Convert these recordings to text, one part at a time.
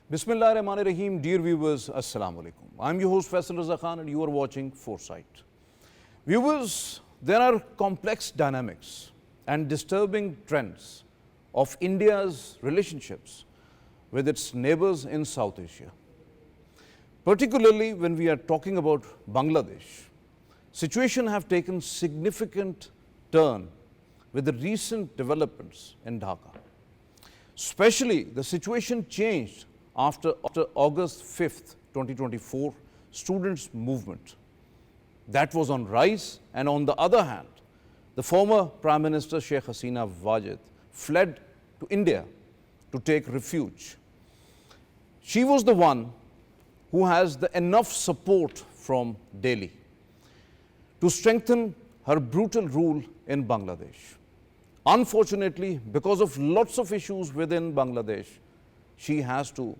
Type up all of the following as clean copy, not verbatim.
Bismillahirrahmanirrahim. Dear viewers, Assalamu alaikum. I'm your host Faisal Raza and you are watching Foresight. Viewers, there are complex dynamics and disturbing trends of India's relationships with its neighbors in South Asia. Particularly when we are talking about Bangladesh, situation have taken significant turn with the recent developments in Dhaka. Especially the situation changed after August 5th, 2024 students' movement. That was on rise, and on the other hand, the former Prime Minister Sheikh Hasina Wajid fled to India to take refuge. She was the one who has the enough support from Delhi to strengthen her brutal rule in Bangladesh. Unfortunately, because of lots of issues within Bangladesh, she has to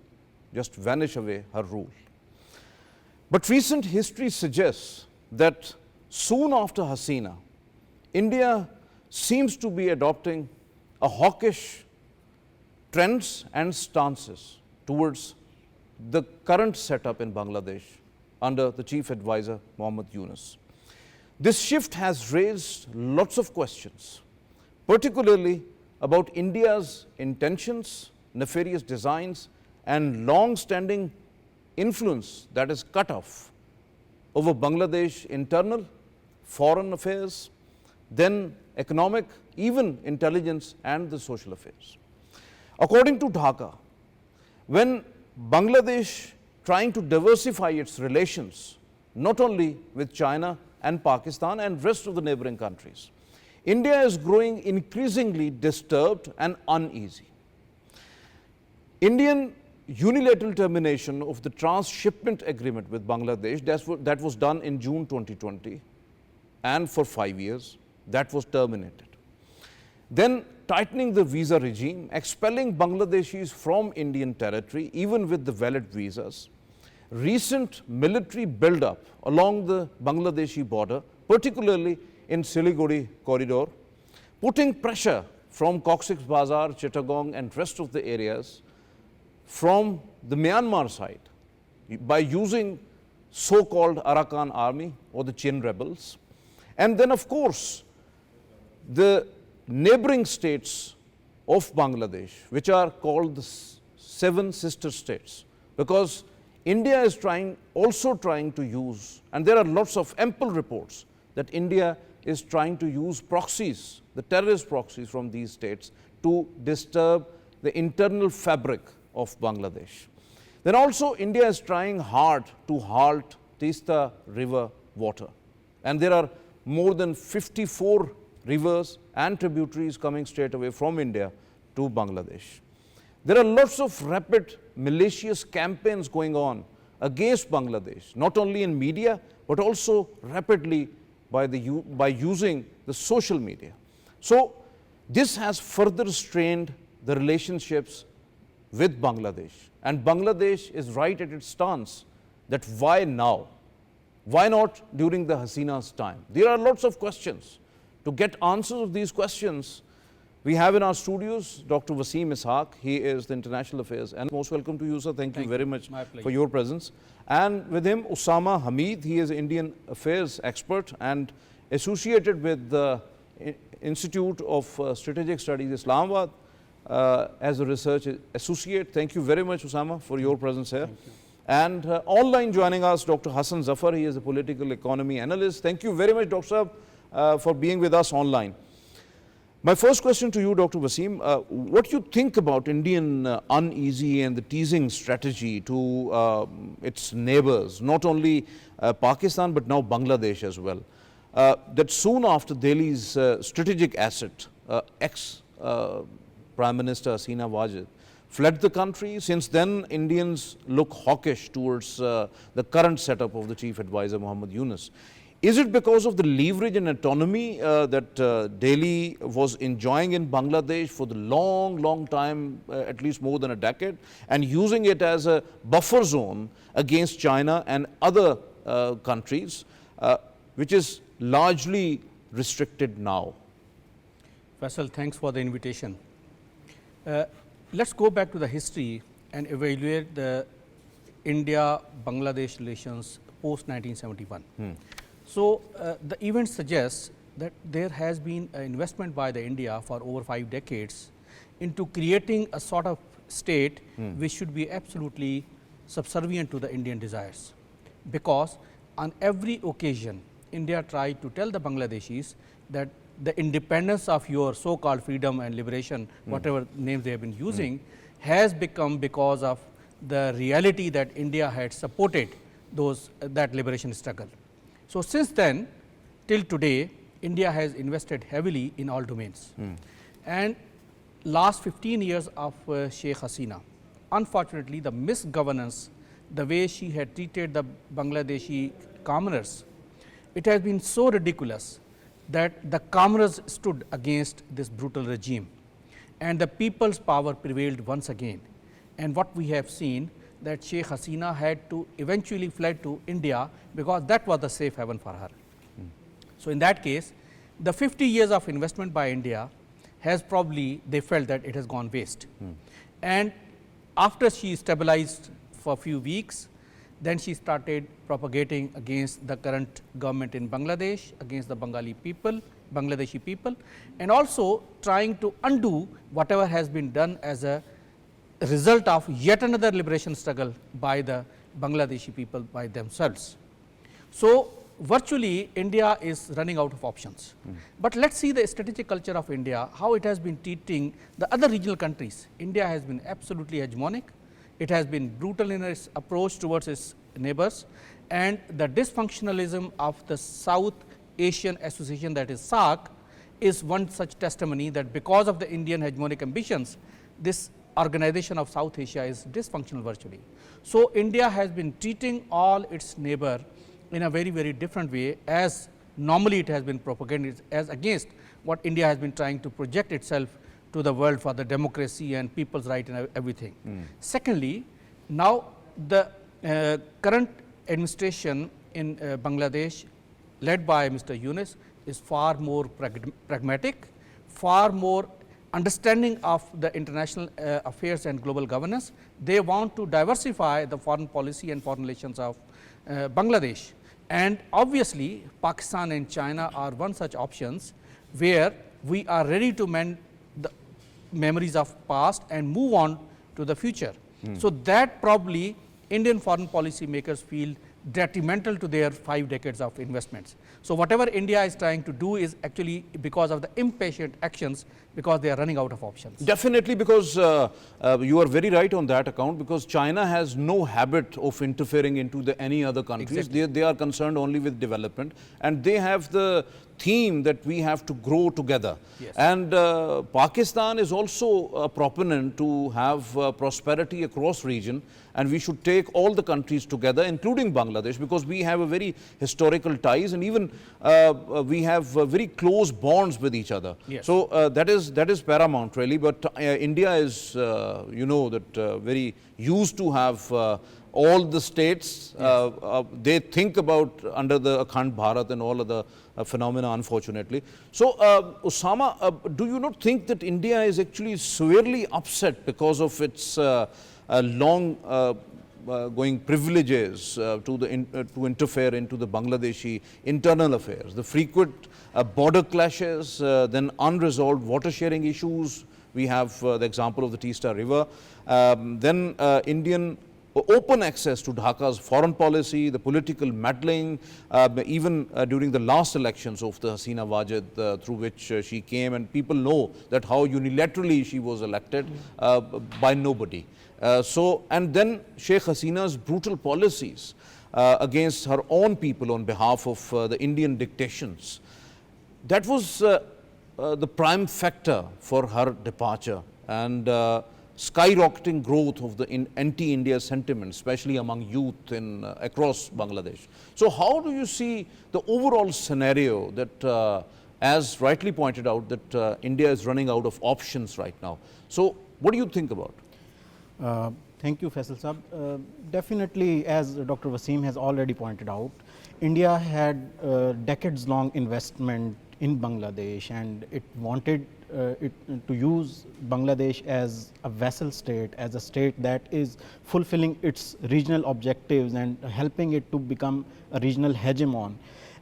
just vanish away her rule. But recent history suggests that soon after Hasina, India seems to be adopting a hawkish trends and stances towards the current setup in Bangladesh under the Chief Advisor Muhammad Yunus. This shift has raised lots of questions, particularly about India's intentions, nefarious designs, and long-standing influence that is cut off over Bangladesh internal, foreign affairs, then economic, even intelligence and the social affairs. According to Dhaka, when Bangladesh trying to diversify its relations not only with China and Pakistan and rest of the neighboring countries, India is growing increasingly disturbed and uneasy. Indian unilateral termination of the transshipment agreement with Bangladesh that was done in June 2020 and for 5 years, that was terminated. Then tightening the visa regime, expelling Bangladeshis from Indian territory even with the valid visas, recent military buildup along the Bangladeshi border, particularly in Siliguri corridor, putting pressure from Cox's Bazar, Chittagong and rest of the areas from the Myanmar side by using so-called Arakan army or the Chin rebels. And then of course, the neighboring states of Bangladesh, which are called the seven sister states, because India is also trying to use, and there are lots of ample reports that India is trying to use proxies, the terrorist proxies from these states to disturb the internal fabric of Bangladesh. Then also India is trying hard to halt Tista river water. And there are more than 54 rivers and tributaries coming straight away from India to Bangladesh. There are lots of rapid malicious campaigns going on against Bangladesh, not only in media, but also rapidly by using the social media. So this has further strained the relationships with Bangladesh. And Bangladesh is right at its stance that why now? Why not during the Hasina's time? There are lots of questions. To get answers of these questions, we have in our studios Dr. Waseem Ishaque. He is the International Affairs and most welcome to you, sir. Thank you very much for your presence. And with him, Usama Hameed. He is an Indian Affairs expert and associated with the Institute of Strategic Studies, Islamabad, as a research associate. Thank you very much, Usama, for your presence here. And online joining us, Dr. Hasan Zafar. He is a political economy analyst. Thank you very much, Dr. Saab, for being with us online. My first question to you, Dr. Waseem, what do you think about Indian uneasy and the teasing strategy to its neighbors, not only Pakistan, but now Bangladesh as well? That soon after Delhi's strategic asset, Prime Minister Hasina Wajid, fled the country. Since then, Indians look hawkish towards the current setup of the Chief Advisor Muhammad Yunus. Is it because of the leverage and autonomy that Delhi was enjoying in Bangladesh for the long time, at least more than a decade, and using it as a buffer zone against China and other countries, which is largely restricted now? Faisal, thanks for the invitation. Let's go back to the history and evaluate the India-Bangladesh relations post 1971. So, the event suggests that there has been an investment by the India for over 5 decades into creating a sort of state which should be absolutely subservient to the Indian desires, because on every occasion India tried to tell the Bangladeshis that the independence of your so-called freedom and liberation, whatever names they have been using, has become because of the reality that India had supported that liberation struggle. So, since then till today, India has invested heavily in all domains. And last 15 years of Sheikh Hasina, unfortunately the misgovernance, the way she had treated the Bangladeshi commoners, it has been so ridiculous that the commoners stood against this brutal regime and the people's power prevailed once again. And what we have seen, that Sheikh Hasina had to eventually fled to India because that was the safe haven for her. So, in that case, the 50 years of investment by India has probably, they felt that it has gone waste. And after she stabilized for a few weeks, then she started propagating against the current government in Bangladesh, against the Bangladeshi people, and also trying to undo whatever has been done as a result of yet another liberation struggle by the Bangladeshi people by themselves. So, virtually India is running out of options. But let us see the strategic culture of India, how it has been treating the other regional countries. India has been absolutely hegemonic, it has been brutal in its approach towards its neighbors, and the dysfunctionalism of the South Asian Association, that is SAARC, is one such testimony that because of the Indian hegemonic ambitions, this organization of South Asia is dysfunctional virtually. So, India has been treating all its neighbor in a very, very different way, as normally it has been propagated as against what India has been trying to project itself to the world for the democracy and people's right and everything. Secondly, now the current administration in Bangladesh led by Mr. Yunus is far more pragmatic, far more understanding of the international affairs and global governance. They want to diversify the foreign policy and foreign relations of Bangladesh. And obviously, Pakistan and China are one such options where we are ready to mend the memories of past and move on to the future. So, that probably Indian foreign policy makers feel detrimental to their 5 decades of investments. So, whatever India is trying to do is actually because of the impatient actions, because they are running out of options. Definitely, because you are very right on that account, because China has no habit of interfering into any other countries. Exactly. They are concerned only with development, and they have the theme that we have to grow together. Yes. And Pakistan is also a proponent to have prosperity across region, and we should take all the countries together, including Bangladesh, because we have a very historical ties, and even we have very close bonds with each other. Yes. So that is paramount really. But India is you know that very used to have all the states. They think about under the Akhand Bharat and all other phenomena, unfortunately. So Usama, do you not think that India is actually severely upset because of its long going privileges to interfere into the Bangladeshi internal affairs, the frequent border clashes, then unresolved water sharing issues? We have the example of the Teesta River, then Indian open access to Dhaka's foreign policy, the political meddling, even during the last elections of the Hasina Wajid, through which she came, and people know that how unilaterally she was elected by nobody. And then Sheikh Hasina's brutal policies against her own people on behalf of the Indian dictations. That was the prime factor for her departure, and skyrocketing growth of the anti-India sentiment, especially among youth across Bangladesh. So how do you see the overall scenario that, as rightly pointed out, that India is running out of options right now? So what do you think about? Thank you, Faisal Sahab. Definitely, as Dr. Waseem has already pointed out, India had decades-long investment in Bangladesh, and it wanted to use Bangladesh as a vassal state, as a state that is fulfilling its regional objectives and helping it to become a regional hegemon.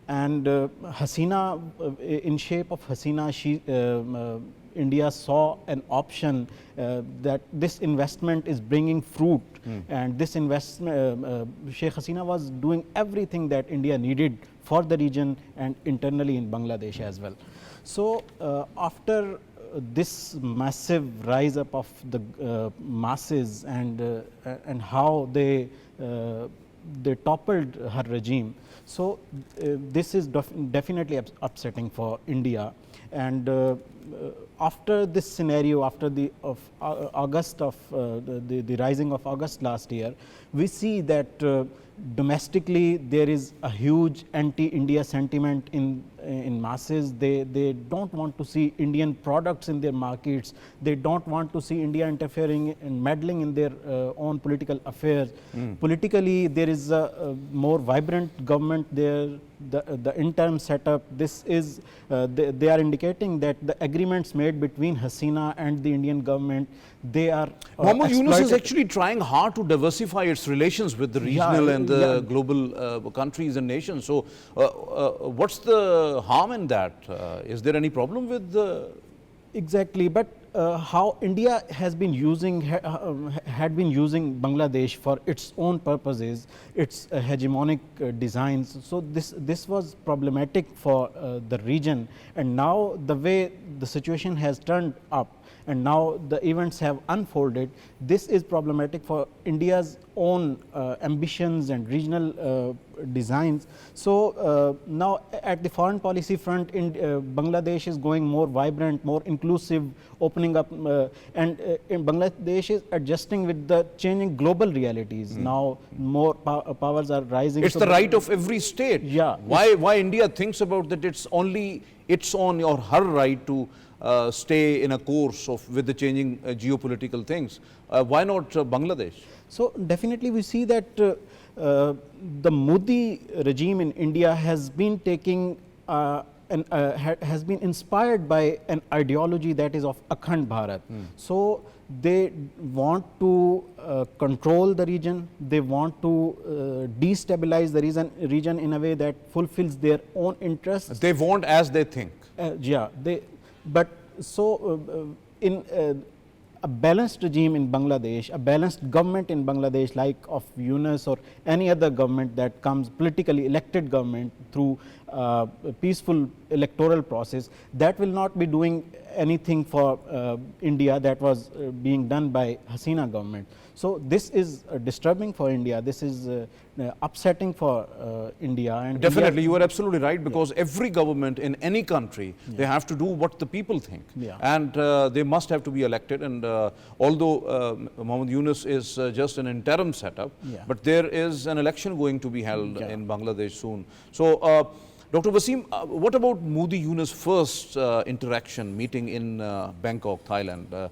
And Hasina, in shape of Hasina, India saw an option that this investment is bringing fruit, and this investment, Sheikh Hasina was doing everything that India needed for the region and internally in Bangladesh as well. So after this massive rise up of the masses and how they toppled her regime, so this is definitely upsetting for India. And after this scenario, after the August of the rising of August last year, we see that domestically there is a huge anti-India sentiment in masses. They don't want to see Indian products in their markets. They don't want to see India interfering and meddling in their own political affairs. Politically, there is a more vibrant government there. The interim setup, this is they are indicating that the agreements made between Hasina and the Indian government, they are Mohammad Yunus is actually trying hard to diversify its relations with the regional and the global countries and nations. So what's the harm in that? Is there any problem with the... Exactly, but how India has been using had been using Bangladesh for its own purposes, its hegemonic designs. So this was problematic for the region, and now the way the situation has turned up and now the events have unfolded, this is problematic for India's own ambitions and regional designs. So now at the foreign policy front, Bangladesh is going more vibrant, more inclusive, opening up, and Bangladesh is adjusting with the changing global realities. Now more powers are rising. It's the right of every state. Yeah. Why India thinks about that it's only its on or her right to stay in a course of with the changing geopolitical things. Why not Bangladesh? So definitely we see that the Modi regime in India has been taking has been inspired by an ideology that is of Akhand Bharat. So they want to control the region, they want to destabilize the region in a way that fulfills their own interests. They want as they think. Yeah, but so in a balanced regime in Bangladesh, a balanced government in Bangladesh like of Yunus or any other government that comes politically elected government through peaceful electoral process, that will not be doing anything for India that was being done by Hasina government. So this is disturbing for India, this is upsetting for India. And definitely, you are absolutely right, because every government in any country, they have to do what the people think. And they must have to be elected. And although Mohammad Yunus is just an interim setup, but there is an election going to be held in Bangladesh soon. So Dr. Waseem, what about Modi Yunus first interaction meeting in Bangkok, Thailand,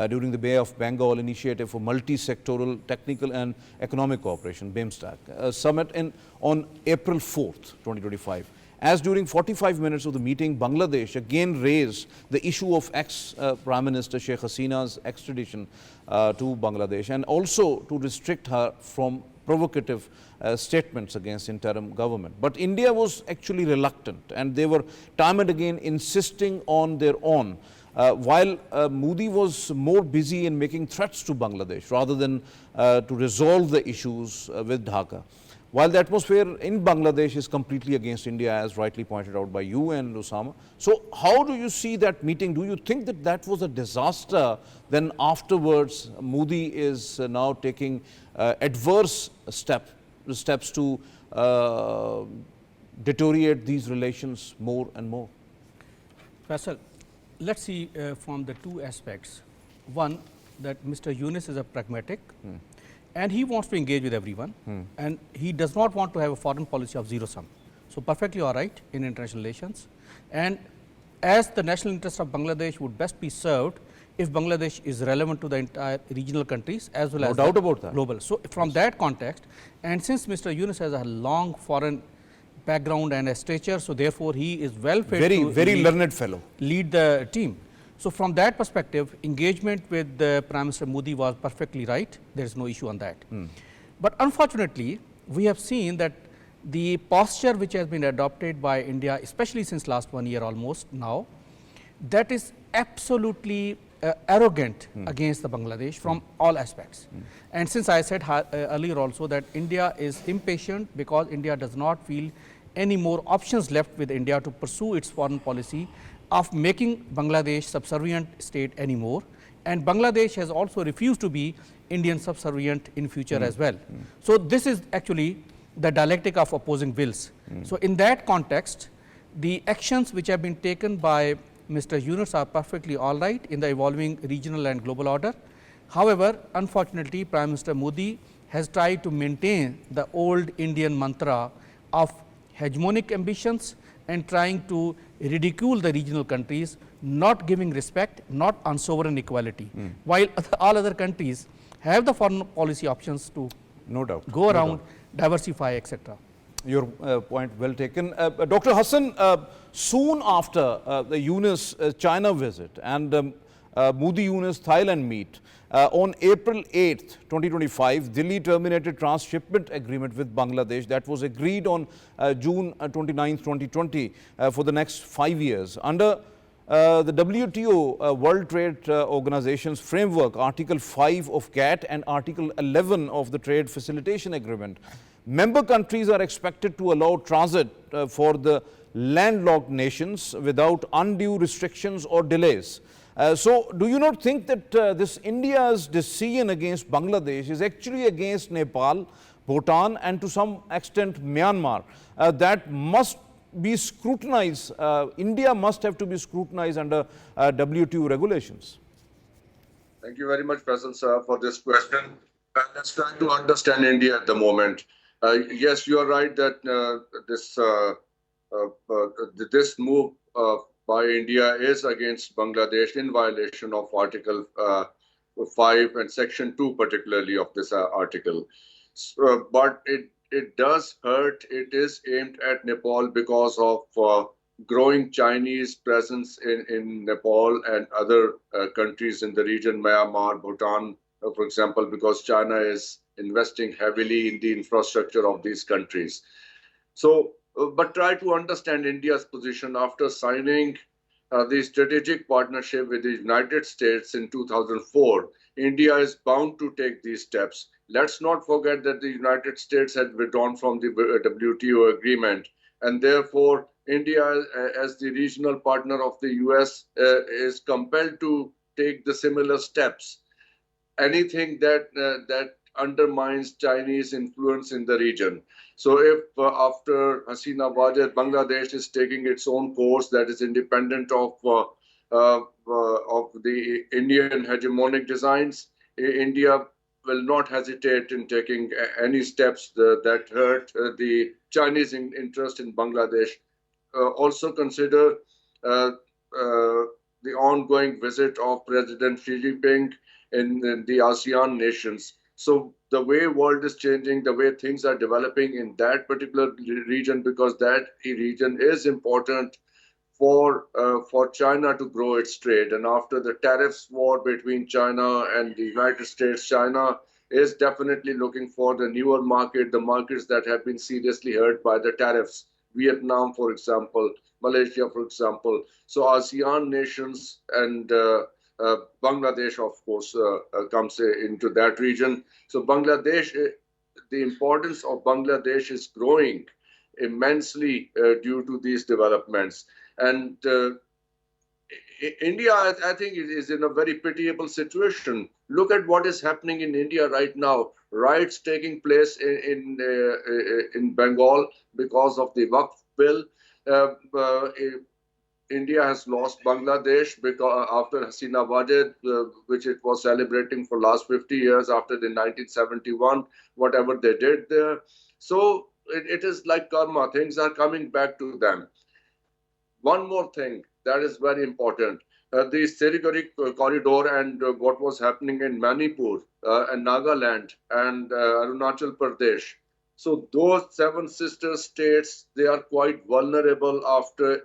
during the Bay of Bengal Initiative for Multi-Sectoral Technical and Economic Cooperation, BIMSTEC, summit on April 4th, 2025. As during 45 minutes of the meeting, Bangladesh again raised the issue of ex-Prime Minister Sheikh Hasina's extradition to Bangladesh, and also to restrict her from provocative statements against interim government. But India was actually reluctant, and they were time and again insisting on their own, while Modi was more busy in making threats to Bangladesh rather than to resolve the issues with Dhaka. While the atmosphere in Bangladesh is completely against India, as rightly pointed out by you and Usama. So how do you see that meeting? Do you think that that was a disaster? Then afterwards, Modi is now taking adverse steps to deteriorate these relations more and more? Faisal, let's see from the two aspects. One, that Mr. Yunus is a pragmatic, and he wants to engage with everyone, and he does not want to have a foreign policy of zero sum. So perfectly all right in international relations, and as the national interest of Bangladesh would best be served if Bangladesh is relevant to the entire regional countries as well as no doubt about that. Global. So from that context, and since Mr. Yunus has a long foreign background and a stature, so therefore he is well fit Very, to very learned fellow. lead the team. So from that perspective, engagement with Prime Minister Modi was perfectly right. There is no issue on that. But unfortunately, we have seen that the posture which has been adopted by India, especially since last 1 year almost now, that is absolutely arrogant against the Bangladesh from all aspects. And since I said earlier also that India is impatient because India does not feel any more options left with India to pursue its foreign policy of making Bangladesh subservient state anymore, and Bangladesh has also refused to be Indian subservient in future as well. So this is actually the dialectic of opposing wills. So in that context, the actions which have been taken by Mr. Yunus are perfectly all right in the evolving regional and global order. However, unfortunately, Prime Minister Modi has tried to maintain the old Indian mantra of hegemonic ambitions and trying to ridicule the regional countries, not giving respect, not on sovereign equality, while all other countries have the foreign policy options to No doubt. go around, diversify, etc. Your point well taken. Dr. Hasan, soon after the Yunus China visit and Modi-Yunus Thailand meet, on April 8th, 2025, Delhi terminated transshipment agreement with Bangladesh that was agreed on June 29th, 2020 for the next 5 years. Under the WTO World Trade Organization's framework, Article 5 of GATT and Article 11 of the Trade Facilitation Agreement, member countries are expected to allow transit for the landlocked nations without undue restrictions or delays. So, do you not think that this India's decision against Bangladesh is actually against Nepal, Bhutan and to some extent Myanmar that must be scrutinized, India must have to be scrutinized under WTO regulations? Thank you very much, Faisal sir, for this question. Let's try to understand India at the moment. Yes, you are right that this move by India is against Bangladesh in violation of Article 5 and Section 2 particularly of this article. But it does hurt. It is aimed at Nepal because of growing Chinese presence in Nepal and other countries in the region, Myanmar, Bhutan, for example, because China is investing heavily in the infrastructure of these countries. So, but try to understand India's position after signing the strategic partnership with the United States in 2004. India is bound to take these steps. Let's not forget that the United States had withdrawn from the WTO agreement, and therefore India, as the regional partner of the US, is compelled to take the similar steps. Anything that undermines Chinese influence in the region. So if after Hasina Wajid, Bangladesh is taking its own course that is independent of the Indian hegemonic designs, India will not hesitate in taking any steps that hurt the Chinese interest in Bangladesh. Also consider the ongoing visit of President Xi Jinping in the ASEAN nations. So the way world is changing, the way things are developing in that particular region, because that region is important for China to grow its trade. And after the tariffs war between China and the United States, China is definitely looking for the newer market, the markets that have been seriously hurt by the tariffs. Vietnam, for example, Malaysia, for example. So ASEAN nations and Bangladesh, of course, comes into that region. So Bangladesh, the importance of Bangladesh is growing immensely due to these developments. And India, I think, is in a very pitiable situation. Look at what is happening in India right now. Riots taking place in Bengal because of the Waqf bill. India has lost Bangladesh because after Hasina Wajid, which it was celebrating for last 50 years after the 1971, whatever they did there. So it is like karma. Things are coming back to them. One more thing that is very important. The Siliguri corridor and what was happening in Manipur and Nagaland and Arunachal Pradesh. So those 7 sister states, they are quite vulnerable after,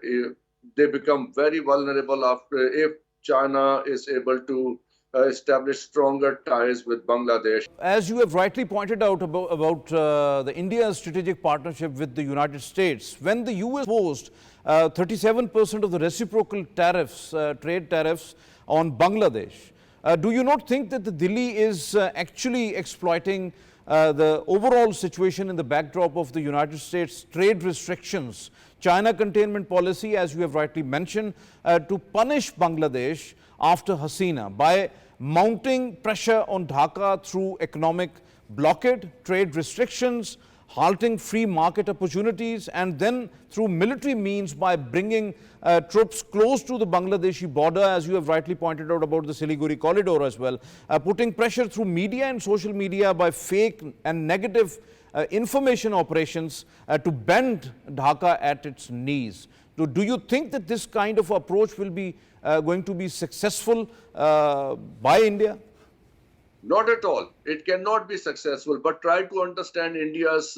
they become very vulnerable after, if China is able to establish stronger ties with Bangladesh. As you have rightly pointed out about the India's strategic partnership with the United States, when the US imposed 37% of the reciprocal tariffs, trade tariffs on Bangladesh, do you not think that the Delhi is actually exploiting the overall situation in the backdrop of the United States trade restrictions, China containment policy, as you have rightly mentioned, to punish Bangladesh after Hasina by mounting pressure on Dhaka through economic blockade, trade restrictions, halting free market opportunities, and then through military means by bringing troops close to the Bangladeshi border, as you have rightly pointed out about the Siliguri corridor as well, putting pressure through media and social media by fake and negative information operations to bend Dhaka at its knees. Do you think that this kind of approach will be going to be successful by India? Not at all. It cannot be successful, but try to understand India's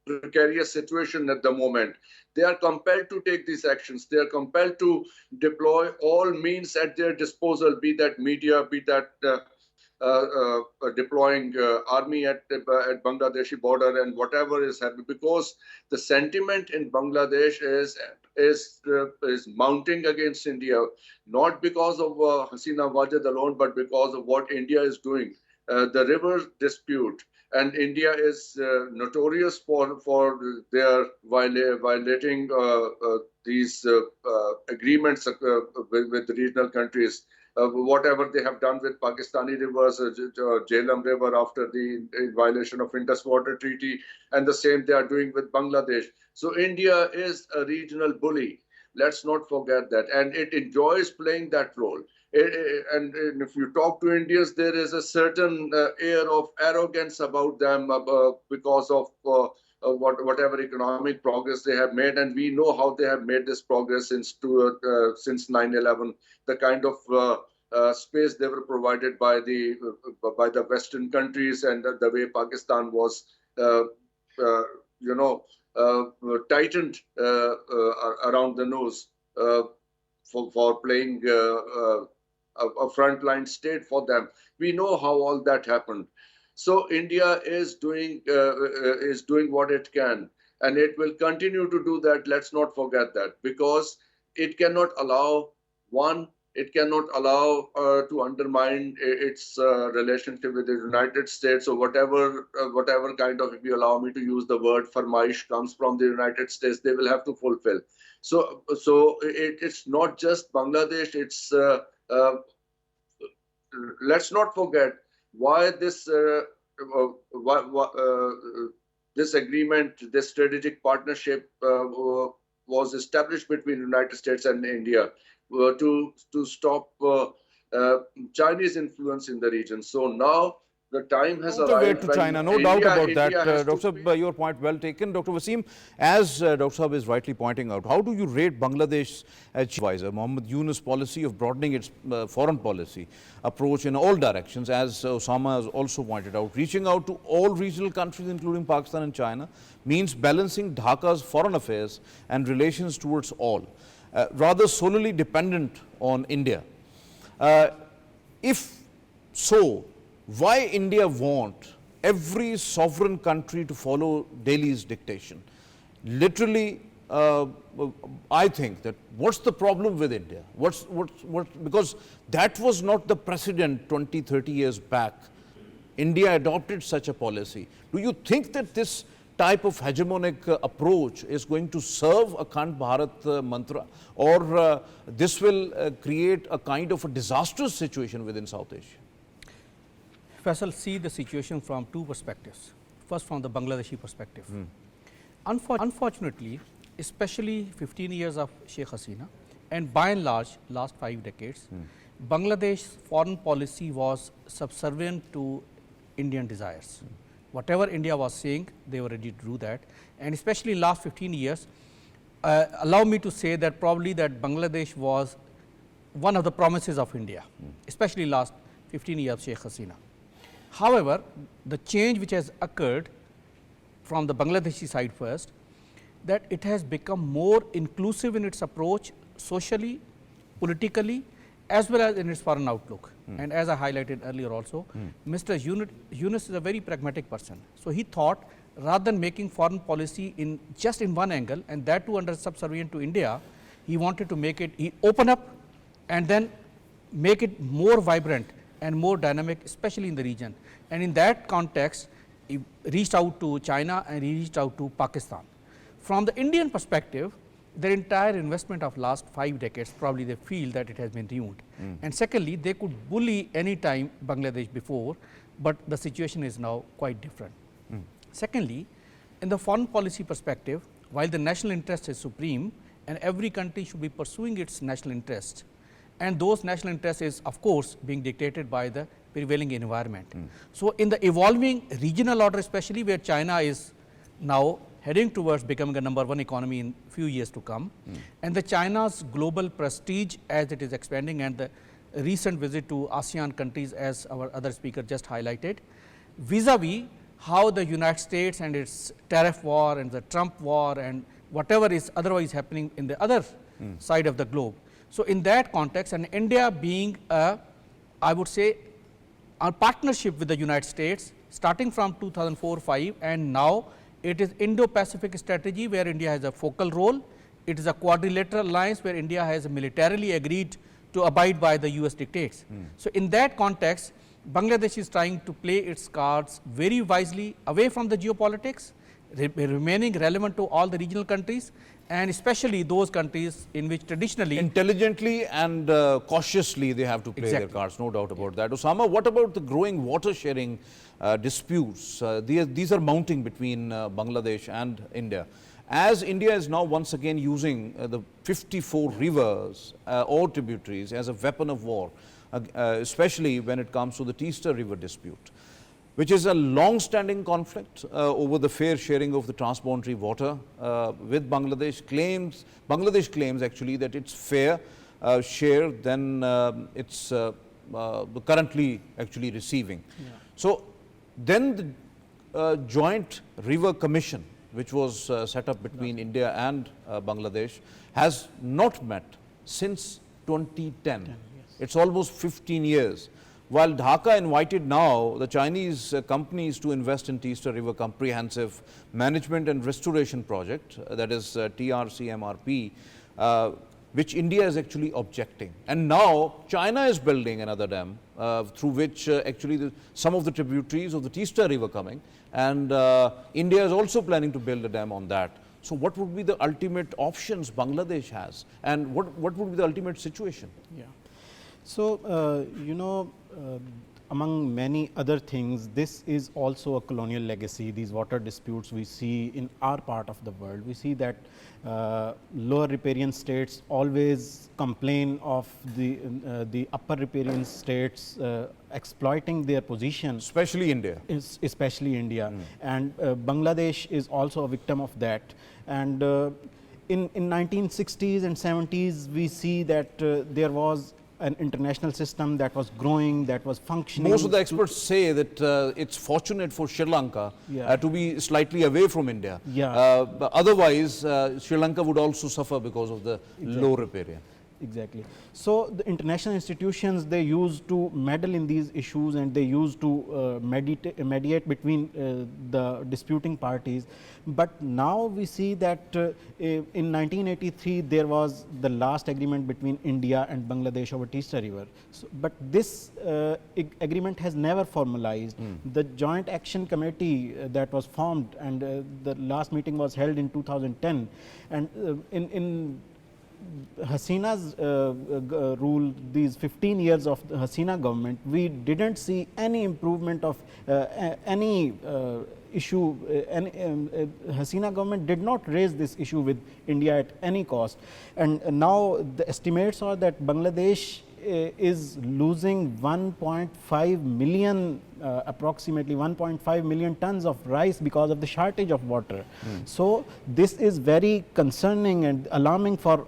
precarious situation at the moment. They are compelled to take these actions. They are compelled to deploy all means at their disposal, be that media, be that deploying army at Bangladeshi border and whatever is happening, because the sentiment in Bangladesh is mounting against India, not because of Hasina Wajid alone, but because of what India is doing. The river dispute, and India is notorious for their violating these agreements with regional countries. Whatever they have done with Pakistani rivers, Jhelum River after the violation of Indus Water Treaty, and the same they are doing with Bangladesh. So India is a regional bully. Let's not forget that. And it enjoys playing that role. And if you talk to Indians, there is a certain air of arrogance about them because of whatever economic progress they have made. And we know how they have made this progress since 9/11. The kind of space they were provided by the Western countries, and the way Pakistan was, tightened around the nose for playing a frontline state for them. We know how all that happened. So India is doing what it can, and it will continue to do that. Let's not forget that, because it cannot allow to undermine its relationship with the United States, or whatever kind of, if you allow me to use the word, farmaish comes from the United States, they will have to fulfill. So it's not just Bangladesh. It's let's not forget why this this agreement, this strategic partnership was established between the United States and India to stop Chinese influence in the region. So now the time has arrived. To China, no doubt about that. Dr. Sahib, your point well taken. Dr. Waseem, as Dr. Sahib is rightly pointing out, how do you rate Bangladesh's chief advisor, Mohammad Yunus' policy of broadening its foreign policy approach in all directions, as Usama has also pointed out, reaching out to all regional countries, including Pakistan and China, means balancing Dhaka's foreign affairs and relations towards all, rather solely dependent on India. If so, why India want every sovereign country to follow Delhi's dictation? Literally, I think that what's the problem with India? Because that was not the precedent 20, 30 years back. India adopted such a policy. Do you think that this type of hegemonic approach is going to serve a Akhand Bharat mantra, or this will create a kind of a disastrous situation within South Asia? Faisal, see the situation from two perspectives. First, from the Bangladeshi perspective. Unfortunately, especially 15 years of Sheikh Hasina, and by and large, last 5 decades, Bangladesh's foreign policy was subservient to Indian desires. Whatever India was saying, they were ready to do that. And especially last 15 years, allow me to say that probably that Bangladesh was one of the promises of India, especially last 15 years of Sheikh Hasina. However, the change which has occurred from the Bangladeshi side first, that it has become more inclusive in its approach socially, politically, as well as in its foreign outlook. And as I highlighted earlier also, Mr. Yunus is a very pragmatic person. So he thought, rather than making foreign policy in just in one angle, and that too under subservient to India, he wanted to make it open up and then make it more vibrant and more dynamic, especially in the region. And in that context, he reached out to China and he reached out to Pakistan. From the Indian perspective, their entire investment of last 5 decades, probably they feel that it has been ruined. And secondly, they could bully any time Bangladesh before, but the situation is now quite different. Secondly, in the foreign policy perspective, while the national interest is supreme and every country should be pursuing its national interest, and those national interests is of course being dictated by the prevailing environment. So in the evolving regional order, especially where China is now heading towards becoming a #1 economy in few years to come, and the China's global prestige as it is expanding, and the recent visit to ASEAN countries as our other speaker just highlighted, vis-a-vis how the United States and its tariff war and the Trump war and whatever is otherwise happening in the other side of the globe. So in that context, and India being I would say our partnership with the United States starting from 2004-5, and now it is Indo-Pacific strategy where India has a focal role. It is a quadrilateral alliance where India has militarily agreed to abide by the US dictates. So in that context, Bangladesh is trying to play its cards very wisely away from the geopolitics, remaining relevant to all the regional countries, and especially those countries in which traditionally intelligently and cautiously they have to play their cards, no doubt about that. Usama, what about the growing water sharing disputes? These are mounting between Bangladesh and India. As India is now once again using the 54 rivers or tributaries as a weapon of war, especially when it comes to the Teesta River dispute, which is a long-standing conflict over the fair sharing of the transboundary water with Bangladesh. Bangladesh claims actually that it's fair share than it's currently actually receiving. So then the joint river commission, which was set up between India and Bangladesh, has not met since 2010. It's almost 15 years. While Dhaka invited now the Chinese companies to invest in Teesta River Comprehensive Management and Restoration Project, that is TRCMRP, which India is actually objecting. And now China is building another dam through which actually some of the tributaries of the Teesta River coming, and India is also planning to build a dam on that. So what would be the ultimate options Bangladesh has, and what would be the ultimate situation? Yeah. So, among many other things, this is also a colonial legacy. These water disputes we see in our part of the world. We see that lower riparian states always complain of the upper riparian states exploiting their position. Especially India. Especially India. And Bangladesh is also a victim of that. And in 1960s and 70s, we see that there was an international system that was growing, that was functioning. Most of the experts say that it's fortunate for Sri Lanka to be slightly away from India. But otherwise, Sri Lanka would also suffer because of the low riparian. Exactly. So the international institutions, they used to meddle in these issues, and they used to mediate between the disputing parties. But now we see that in 1983 there was the last agreement between India and Bangladesh over Teesta River. So, but this agreement has never formalized. The Joint Action Committee that was formed, and the last meeting was held in 2010, and in Hasina's rule, these 15 years of the Hasina government, we didn't see any improvement of any issue. Hasina government did not raise this issue with India at any cost. And now the estimates are that Bangladesh is losing 1.5 million, approximately 1.5 million tons of rice because of the shortage of water. So this is very concerning and alarming for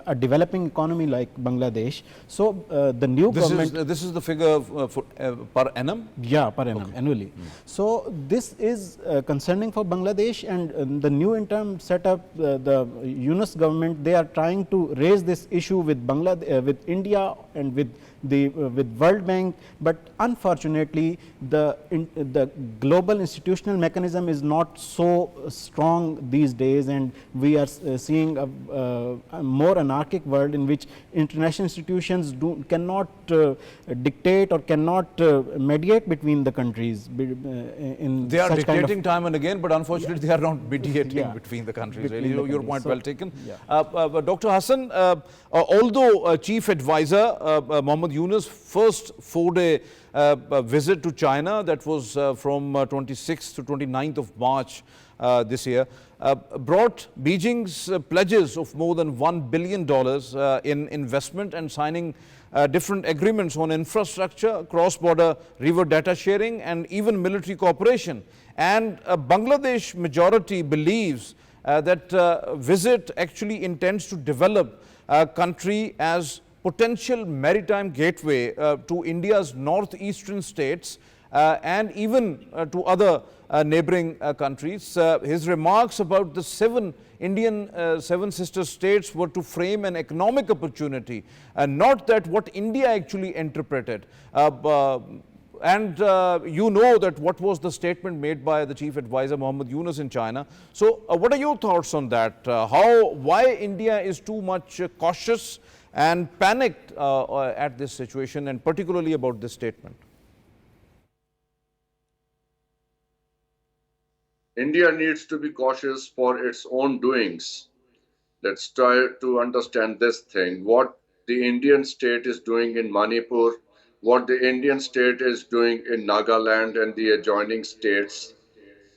a developing economy like Bangladesh. So the new government. This is the figure for, per annum? Yeah, per annum, annually. So this is concerning for Bangladesh, and the new interim setup, the Yunus government, they are trying to raise this issue with Bangladesh, with India, and with World Bank, but unfortunately the global institutional mechanism is not so strong these days, and we are seeing a more anarchic world in which international institutions cannot dictate or cannot mediate between the countries. They are dictating time and again, but unfortunately they are not mediating between the countries. Really, your point well taken. Dr. Hasan, although Chief Advisor Mohammad Yunus' first 4-day visit to China, that was from 26th to 29th of March this year, brought Beijing's pledges of more than $1 billion in investment and signing different agreements on infrastructure, cross-border river data sharing, and even military cooperation. And Bangladesh majority believes that visit actually intends to develop a country as potential maritime gateway to India's northeastern states and even to other neighboring countries. His remarks about the seven sister states were to frame an economic opportunity, not that what India actually interpreted. And you know that what was the statement made by the Chief Advisor Mohammad Yunus in China. So what are your thoughts on that? Why India is too much cautious and panicked at this situation, and particularly about this statement? India needs to be cautious for its own doings. Let's try to understand this thing. What the Indian state is doing in Manipur, what the Indian state is doing in Nagaland and the adjoining states.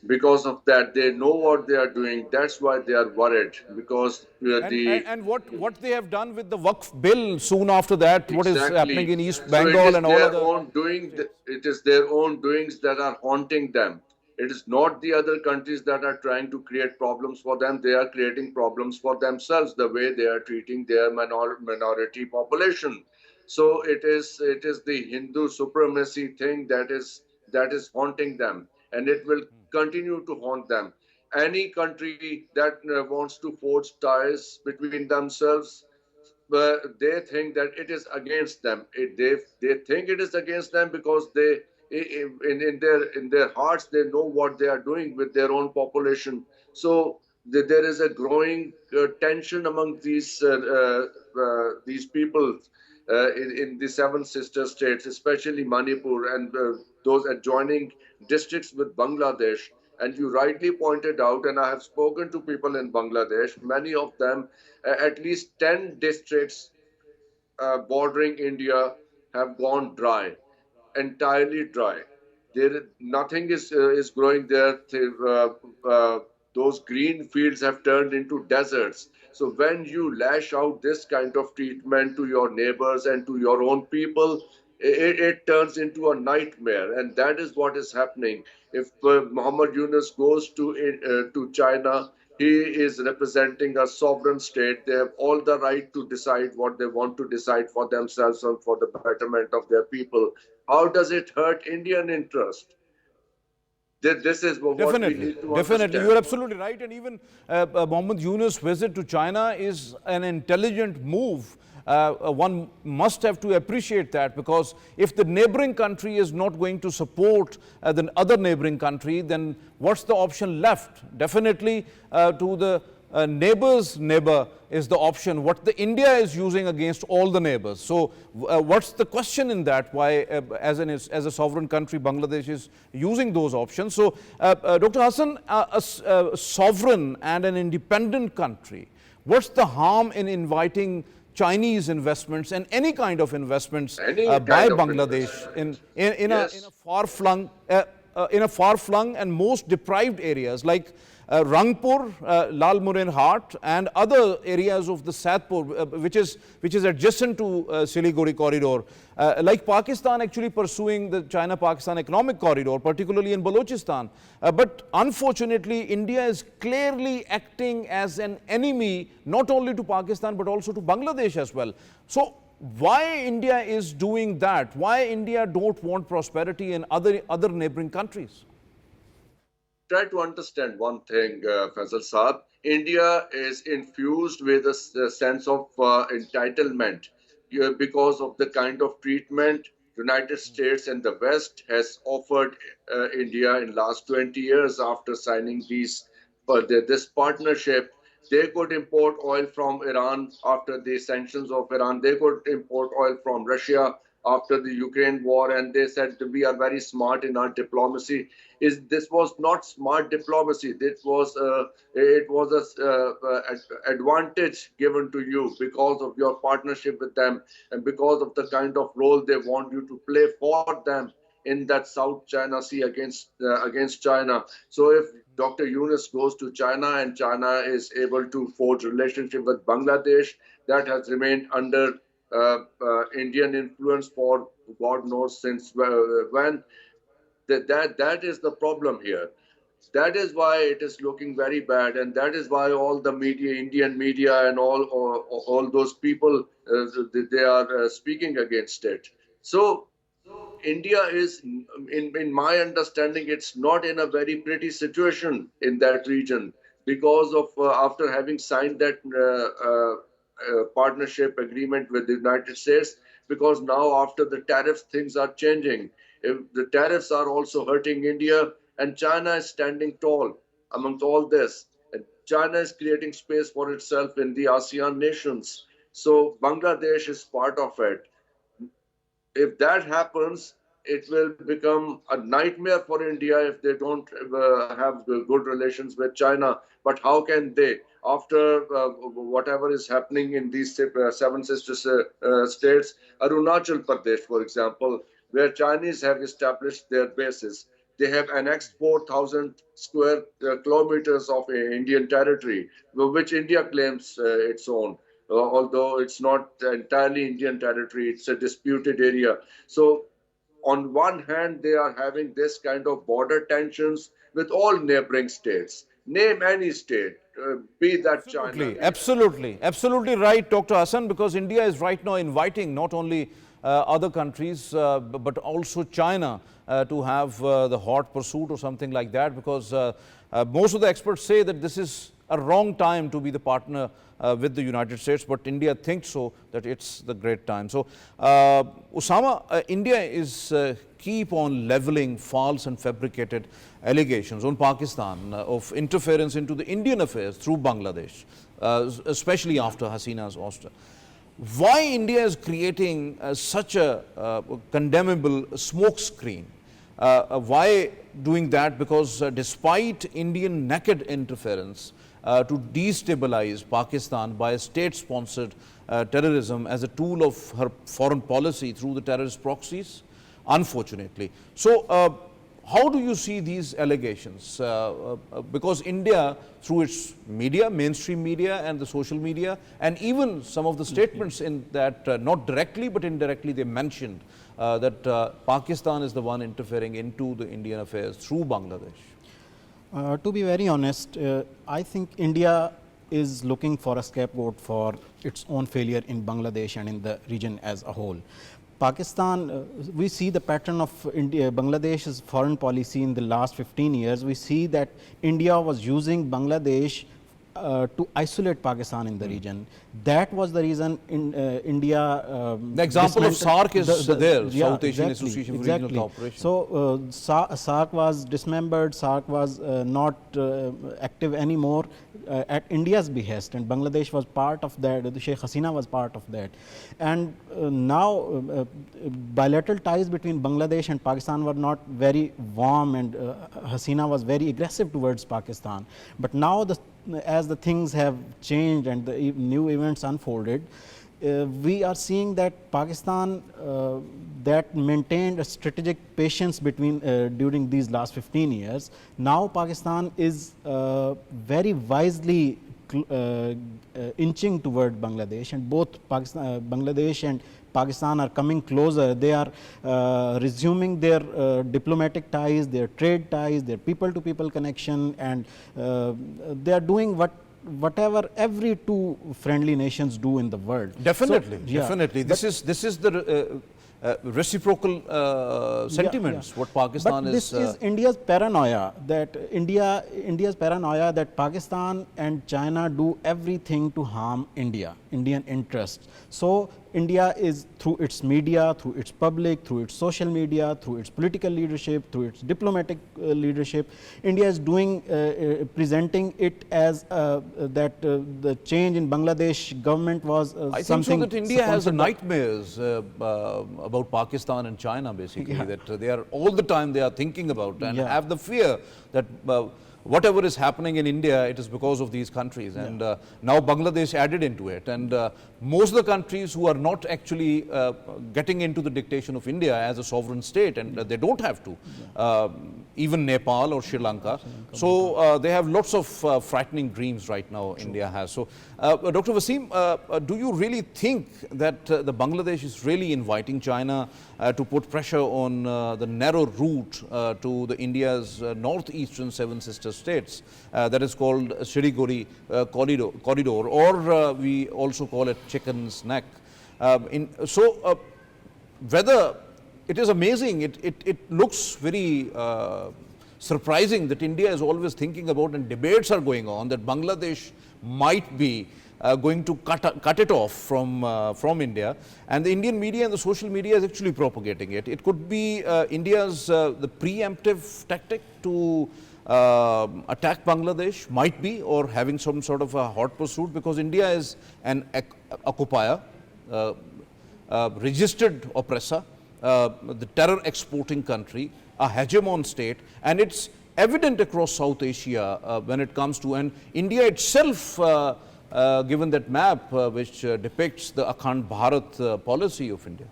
Because of that, they know what they are doing. That's why they are worried. Because and what they have done with the Waqf bill soon after that, what is happening in East So Bengal and all other. It is their own doings that are haunting them. It is not the other countries that are trying to create problems for them. They are creating problems for themselves, the way they are treating their minority population. So it is the Hindu supremacy thing that is haunting them, and it will continue to haunt them. Any country that wants to forge ties between themselves, they think that it is against them. They think it is against them because in their hearts they know what they are doing with their own population. So there is a growing tension among these people in the seven sister states, especially Manipur and those adjoining districts with Bangladesh. And you rightly pointed out, and I have spoken to people in Bangladesh, many of them, at least 10 districts bordering India have gone dry, entirely dry. Nothing is growing there. Those green fields have turned into deserts. So when you lash out this kind of treatment to your neighbors and to your own people, it turns into a nightmare, and that is what is happening. If Muhammad Yunus goes to China, he is representing a sovereign state. They have all the right to decide what they want to decide for themselves and for the betterment of their people. How does it hurt Indian interest? This is what we need to understand. You are absolutely right. And even Mohammad Yunus' visit to China is an intelligent move. One must have to appreciate that, because if the neighboring country is not going to support the other neighboring country, then what's the option left? Definitely to the neighbor's neighbor is the option what the India is using against all the neighbors. So what's the question in that? Why as a sovereign country Bangladesh is using those options? So Dr. Hasan, a sovereign and an independent country, what's the harm in inviting Chinese investments and any kind of investments by Bangladesh in a far-flung and most deprived areas like Rangpur, Lalmuren Hart, and other areas of the Saidpur, which is adjacent to Siliguri corridor, like Pakistan actually pursuing the China-Pakistan economic corridor, particularly in Balochistan. But unfortunately, India is clearly acting as an enemy, not only to Pakistan, but also to Bangladesh as well. So why India is doing that? Why India don't want prosperity in other neighboring countries? Try to understand one thing, Faisal Saab. India is infused with a sense of entitlement because of the kind of treatment United States and the West has offered India in last 20 years after signing this partnership. They could import oil from Iran after the sanctions of Iran. They could import oil from Russia after the Ukraine war, and they said we are very smart in our diplomacy. This was not smart diplomacy. This was it was a advantage given to you because of your partnership with them and because of the kind of role they want you to play for them in that South China Sea against China. So if Dr. Yunus goes to China and China is able to forge relationship with Bangladesh, that has remained under Indian influence for God knows since when. That is the problem here. That is why it is looking very bad, and that is why all the media, Indian media, and all those people, they are speaking against it. So India is, in my understanding, it's not in a very pretty situation in that region because of after having signed that partnership agreement with the United States, because now after the tariffs, things are changing. If the tariffs are also hurting India, and China is standing tall amongst all this. And China is creating space for itself in the ASEAN nations. So Bangladesh is part of it. If that happens, it will become a nightmare for India if they don't have good relations with China. But how can they, after whatever is happening in these seven sister states, Arunachal Pradesh, for example, where Chinese have established their bases, they have annexed 4,000 square kilometers of Indian territory, which India claims its own. Although it's not entirely Indian territory, it's a disputed area. So on one hand, they are having this kind of border tensions with all neighboring states. Name any state, be that China. Absolutely right, Dr. Hasan, because India is right now inviting not only other countries, but also China to have the hot pursuit or something like that, because most of the experts say that this is a wrong time to be the partner with the United States, but India thinks so, that it's the great time. So, Usama, India is keep on leveling false and fabricated allegations on Pakistan of interference into the Indian affairs through Bangladesh, especially after Hasina's ouster. Why India is creating such a condemnable smokescreen? Why doing that? Because despite Indian naked interference to destabilize Pakistan by state-sponsored terrorism as a tool of her foreign policy through the terrorist proxies, unfortunately. So, how do you see these allegations? Because India, through its media, mainstream media and the social media, and even some of the statements in that, not directly but indirectly, they mentioned that Pakistan is the one interfering into the Indian affairs through Bangladesh. To be very honest, I think India is looking for a scapegoat for its own failure in Bangladesh and in the region as a whole. Pakistan, we see the pattern of Bangladesh's foreign policy in the last 15 years. We see that India was using Bangladesh to isolate Pakistan in the region. That was the reason India. The example of SAARC is there, South Asian Association for Regional Cooperation. So SAARC was dismembered, SAARC was not active anymore at India's behest, and Bangladesh was part of that, Sheikh Hasina was part of that. And now bilateral ties between Bangladesh and Pakistan were not very warm, and Hasina was very aggressive towards Pakistan. But now as the things have changed and the new events unfolded, we are seeing that Pakistan that maintained a strategic patience between during these last 15 years. Now Pakistan is very wisely inching toward Bangladesh, and both Bangladesh and Pakistan are coming closer. They are resuming their diplomatic ties, their trade ties, their people-to-people connection, and they are doing whatever every two friendly nations do in the world. Definitely, So, yeah, definitely. This is the reciprocal sentiments. What Pakistan but this is India's paranoia, that India's paranoia that Pakistan and China do everything to harm Indian interests. So India is, through its media, through its public, through its social media, through its political leadership, through its diplomatic leadership, India is doing, presenting it as that the change in Bangladesh government was I something. think so that India has nightmares about Pakistan and China, basically, that they are all the time they are thinking about and have the fear that whatever is happening in India, it is because of these countries. And now Bangladesh added into it. And most of the countries who are not actually getting into the dictation of India as a sovereign state, and they don't have to, even Nepal or Sri Lanka. So they have lots of frightening dreams right now, India has. So Dr. Waseem, do you really think that the Bangladesh is really inviting China to put pressure on the narrow route to the India's northeastern Seven Sisters states, that is called Siliguri corridor, or we also call it Chicken's Neck. Whether it is amazing, it looks very surprising that India is always thinking about, and debates are going on, that Bangladesh might be going to cut it off from India, and the Indian media and the social media is actually propagating it. It could be India's the preemptive tactic to attack Bangladesh, might be, or having some sort of a hot pursuit, because India is an occupier, registered oppressor, the terror exporting country, a hegemon state, and it's evident across South Asia when it comes to, and India itself, given that map which depicts the Akhand Bharat policy of India.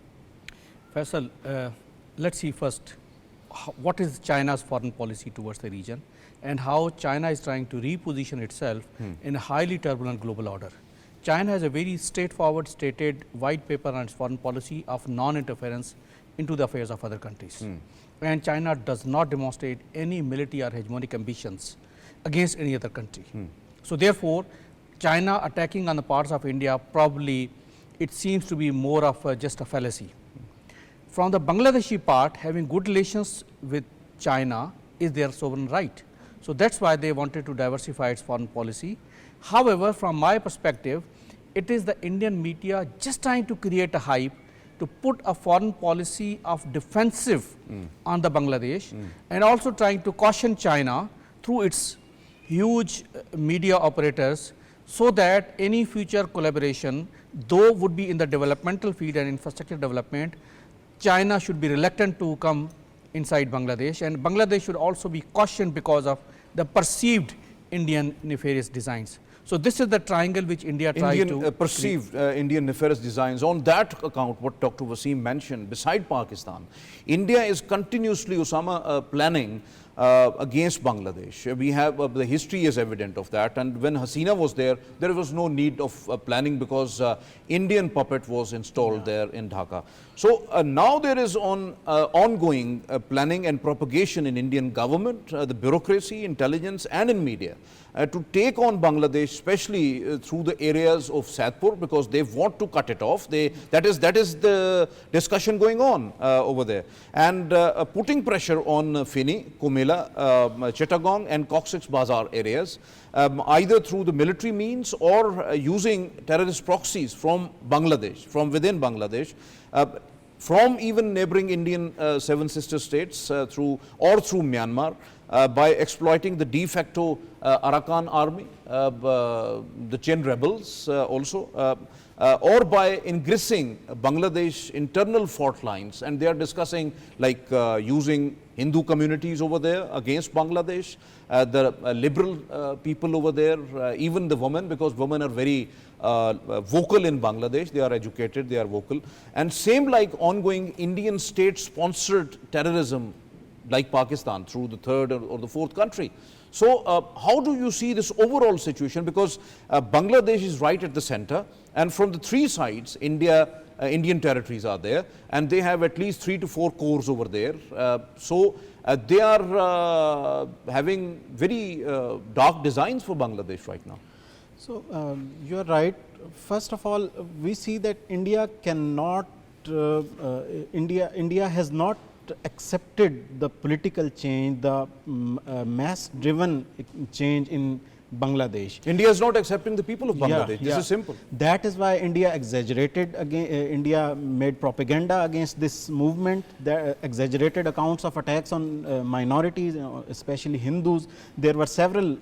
Faisal, let's see first what is China's foreign policy towards the region and how China is trying to reposition itself in a highly turbulent global order. China has a very straightforward stated white paper on its foreign policy of non-interference into the affairs of other countries. And China does not demonstrate any military or hegemonic ambitions against any other country. So therefore, China attacking on the parts of India, probably it seems to be more of just a fallacy. From the Bangladeshi part, having good relations with China is their sovereign right. So that's why they wanted to diversify its foreign policy. However, from my perspective, it is the Indian media just trying to create a hype to put a foreign policy of defensive on the Bangladesh, and also trying to caution China through its huge media operators, so that any future collaboration, though would be in the developmental field and infrastructure development, China should be reluctant to come inside Bangladesh, and Bangladesh should also be cautioned because of the perceived Indian nefarious designs. So this is the triangle which India tried to perceived Indian nefarious designs. On that account, what Dr. Waseem mentioned, beside Pakistan, India is continuously, Usama, planning against Bangladesh. We have the history is evident of that, and when Hasina was there was no need of planning, because Indian puppet was installed there in Dhaka. So now there is ongoing planning and propagation in Indian government, the bureaucracy, intelligence, and in media to take on Bangladesh, especially through the areas of Saidpur, because they want to cut it off. That is the discussion going on over there, and putting pressure on Fini, Kumela, Chittagong, and Cox's Bazar areas, either through the military means or using terrorist proxies from Bangladesh, from within Bangladesh, from even neighboring Indian Seven Sister states, through Myanmar, by exploiting the de facto Arakan army, the Chin rebels also, or by ingressing Bangladesh internal fault lines, and they are discussing like using Hindu communities over there against Bangladesh, the liberal people over there, even the women, because women are very vocal in Bangladesh, they are educated, they are vocal, and same like ongoing Indian state-sponsored terrorism like Pakistan through the third or the fourth country. So how do you see this overall situation? Because Bangladesh is right at the center, and from the three sides, Indian territories are there, and they have at least 3 to 4 cores over there. So they are having very dark designs for Bangladesh right now. So you are right. First of all, we see that India cannot, India has not accepted the political change, the mass-driven change in Bangladesh. India is not accepting the people of Bangladesh. This is simple. That is why India exaggerated India made propaganda against this movement. There exaggerated accounts of attacks on minorities, especially Hindus. There were several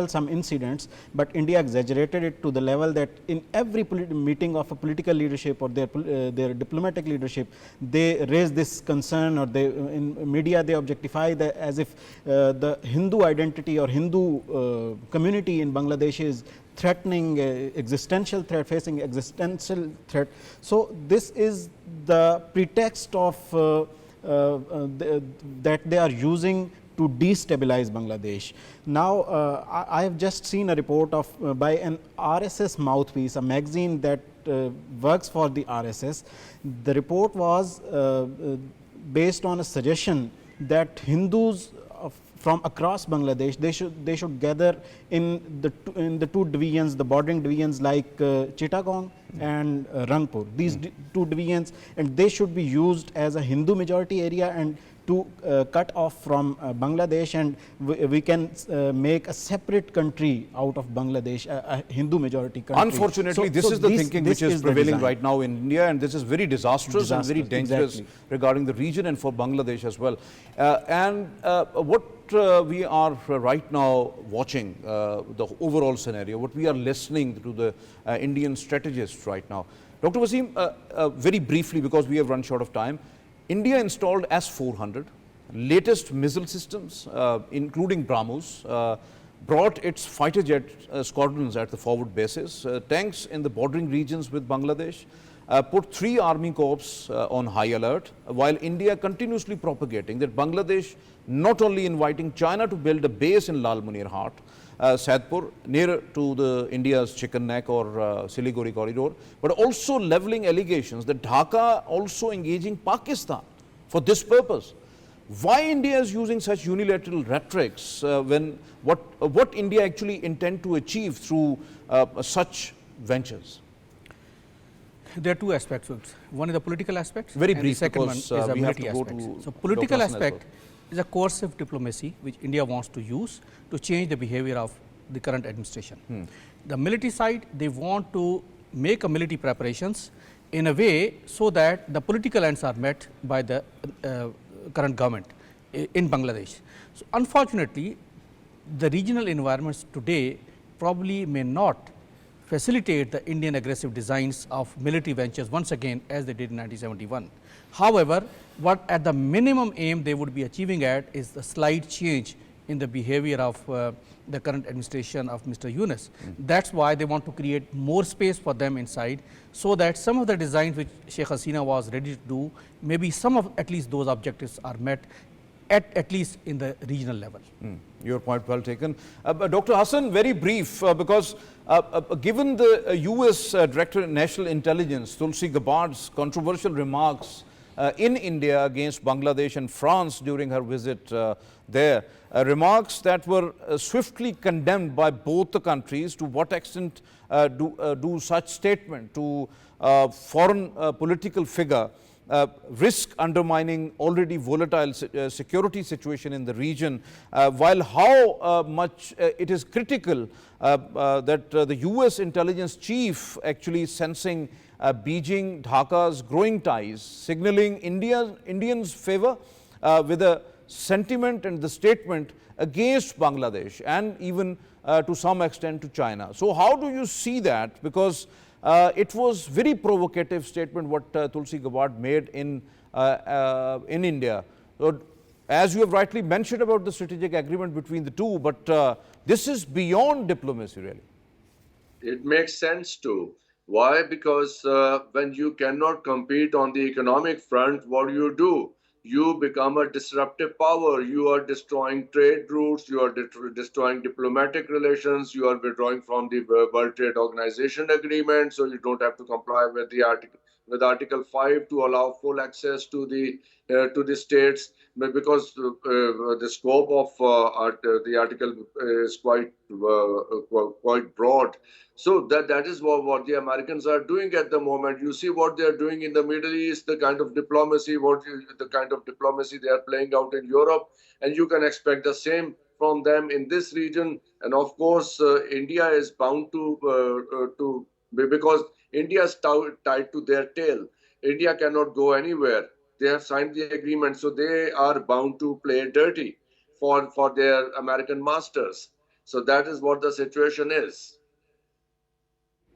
some incidents, but India exaggerated it to the level that in every meeting of a political leadership or their diplomatic leadership, they raise this concern, or they in media they objectify that as if the Hindu identity or Hindu community in Bangladesh is threatening existential threat, facing existential threat. So this is the pretext of that they are using to destabilize Bangladesh. Now, I have just seen a report of by an RSS mouthpiece, a magazine that works for the RSS. The report was based on a suggestion that Hindus from across Bangladesh, they should gather in the two divisions, the bordering divisions like Chittagong and Rangpur. These two divisions, and they should be used as a Hindu majority area and to cut off from Bangladesh, and we can make a separate country out of Bangladesh, a Hindu majority country. Unfortunately, this is the thinking which is prevailing right now in India, and this is very disastrous and very dangerous regarding the region and for Bangladesh as well. What we are right now watching the overall scenario, what we are listening to the Indian strategists right now. Dr. Waseem, very briefly, because we have run short of time, India installed S-400, latest missile systems, including BrahMos, brought its fighter jet squadrons at the forward bases, tanks in the bordering regions with Bangladesh, put 3 army corps on high alert, while India continuously propagating that Bangladesh not only inviting China to build a base in Lal Munir Hat, Saidpur, near to the India's Chicken Neck or Siliguri corridor, but also leveling allegations that Dhaka also engaging Pakistan for this purpose. Why India is using such unilateral rhetorics when what India actually intend to achieve through such ventures? There are two aspects. One is the political aspect. Very and brief, the second one because is the we have to military go aspect. to So political Dr. Hasan as aspect is a coercive diplomacy which India wants to use to change the behavior of the current administration. The military side, they want to make a military preparations in a way so that the political ends are met by the current government in Bangladesh. So unfortunately, the regional environments today probably may not facilitate the Indian aggressive designs of military ventures once again as they did in 1971. However, what at the minimum aim they would be achieving at is the slight change in the behavior of the current administration of Mr. Yunus. That's why they want to create more space for them inside, so that some of the designs which Sheikh Hasina was ready to do, maybe some of at least those objectives are met at least in the regional level. Your point well taken. Dr. Hasan, very brief, because given the US Director of National Intelligence, Tulsi Gabbard's controversial remarks in India against Bangladesh and France during her visit there, remarks that were swiftly condemned by both the countries, to what extent do such statement to foreign political figure risk undermining already volatile security situation in the region, while how much it is critical that the US intelligence chief actually sensing Beijing, Dhaka's growing ties, signaling Indians' favor with a sentiment and the statement against Bangladesh, and even to some extent to China. So how do you see that? Because it was very provocative statement what Tulsi Gabbard made in India. So, as you have rightly mentioned about the strategic agreement between the two, but this is beyond diplomacy really. It makes sense too. Why? Because when you cannot compete on the economic front, what do? You become a disruptive power. You are destroying trade routes, you are destroying diplomatic relations, you are withdrawing from the World Trade Organization agreement, so you don't have to comply with the Article 5 to allow full access to the states, because the scope of the article is quite broad. So that is what the Americans are doing at the moment. You see what they are doing in the Middle East, the kind of diplomacy, the kind of diplomacy they are playing out in Europe, and you can expect the same from them in this region. And of course, India is bound to because India is tied to their tail. India cannot go anywhere. They have signed the agreement, so they are bound to play dirty for their American masters. So that is what the situation is.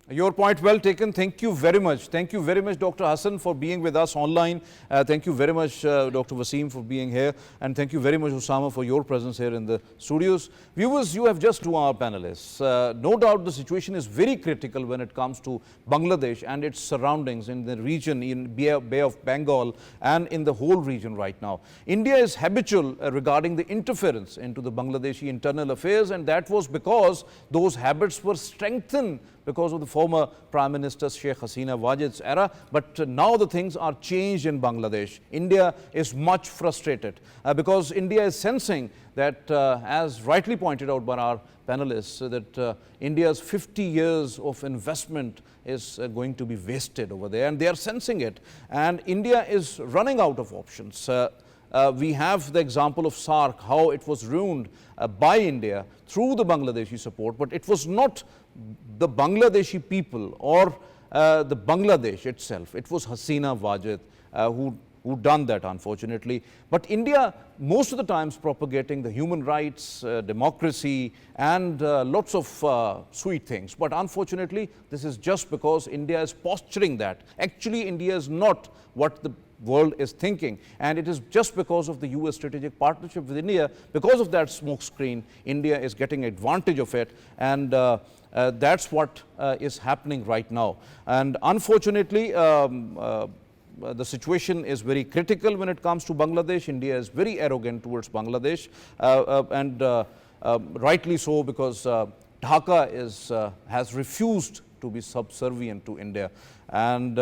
Your point well taken. Thank you very much. Thank you very much, Dr. Hasan, for being with us online. Thank you very much, Dr. Waseem, for being here. And thank you very much, Usama, for your presence here in the studios. Viewers, you have just two our panelists. No doubt the situation is very critical when it comes to Bangladesh and its surroundings in the region, in Bay of Bengal and in the whole region right now. India is habitual regarding the interference into the Bangladeshi internal affairs, and that was because those habits were strengthened because of the former Prime Minister Sheikh Hasina Wajid's era. But now the things are changed in Bangladesh. India is much frustrated because India is sensing that, as rightly pointed out by our panelists, that India's 50 years of investment is going to be wasted over there, and they are sensing it. And India is running out of options. We have the example of SARC, how it was ruined by India through the Bangladeshi support, but it was not the Bangladeshi people or the Bangladesh itself. It was Hasina Wajid who done that, unfortunately. But India, most of the times propagating the human rights, democracy, and lots of sweet things. But unfortunately, this is just because India is posturing that. Actually, India is not what the world is thinking, and it is just because of the US strategic partnership with India. Because of that smokescreen, India is getting advantage of it, and that's what is happening right now. And unfortunately, the situation is very critical when it comes to Bangladesh. India is very arrogant towards Bangladesh, and rightly so, because Dhaka has refused to be subservient to India, and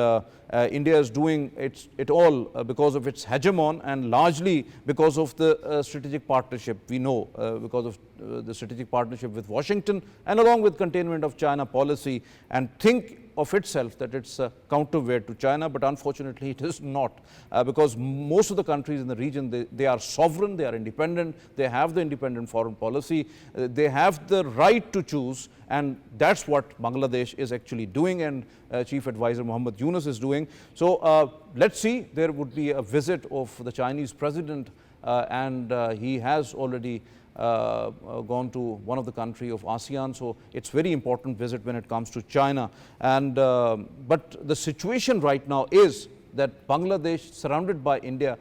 India is doing it all because of its hegemon, and largely because of the strategic partnership. We know because of the strategic partnership with Washington, and along with containment of China policy, and think of itself that it's a counterweight to China, but unfortunately it is not, because most of the countries in the region, they are sovereign, they are independent, they have the independent foreign policy, they have the right to choose, and that's what Bangladesh is actually doing, and Chief Advisor Muhammad Yunus is doing. So let's see, there would be a visit of the Chinese president, and he has already gone to one of the country of ASEAN, so it's very important visit when it comes to China. And but the situation right now is that Bangladesh, surrounded by India,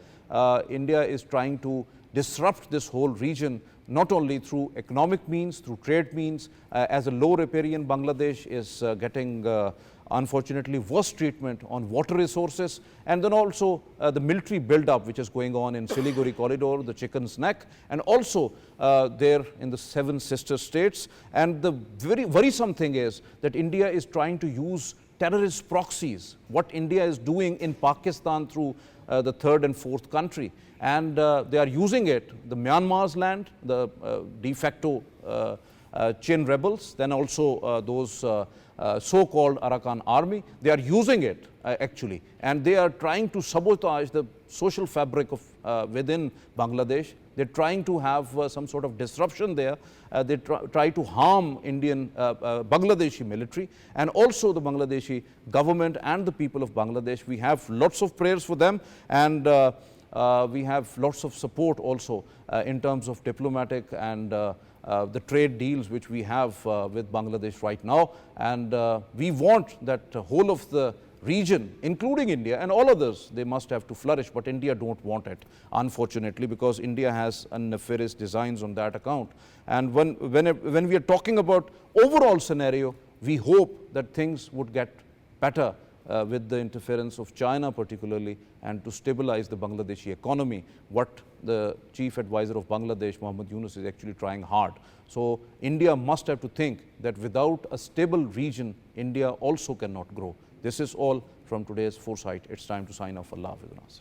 India is trying to disrupt this whole region, not only through economic means, through trade means, as a low riparian Bangladesh is getting unfortunately worse treatment on water resources, and then also the military buildup which is going on in Siliguri corridor, the Chicken's Neck, and also there in the Seven Sister States. And the very worrisome thing is that India is trying to use terrorist proxies, what India is doing in Pakistan through the third and fourth country, and they are using it, the Myanmar's land, the de facto Chin rebels, then also those so-called Arakan army, they are using it actually, and they are trying to sabotage the social fabric of within Bangladesh. They're trying to have some sort of disruption there. They try to harm Indian Bangladeshi military, and also the Bangladeshi government and the people of Bangladesh. We have lots of prayers for them, and we have lots of support also in terms of diplomatic and the trade deals which we have with Bangladesh right now. And we want that whole of the region, including India and all others, they must have to flourish, but India don't want it, unfortunately, because India has nefarious designs on that account. And when we are talking about overall scenario, we hope that things would get better with the interference of China particularly, and to stabilize the Bangladeshi economy, what the chief advisor of Bangladesh, Mohammed Yunus, is actually trying hard. So India must have to think that without a stable region, India also cannot grow. This is all from today's Foresight. It's time to sign off. Allah Hafiz.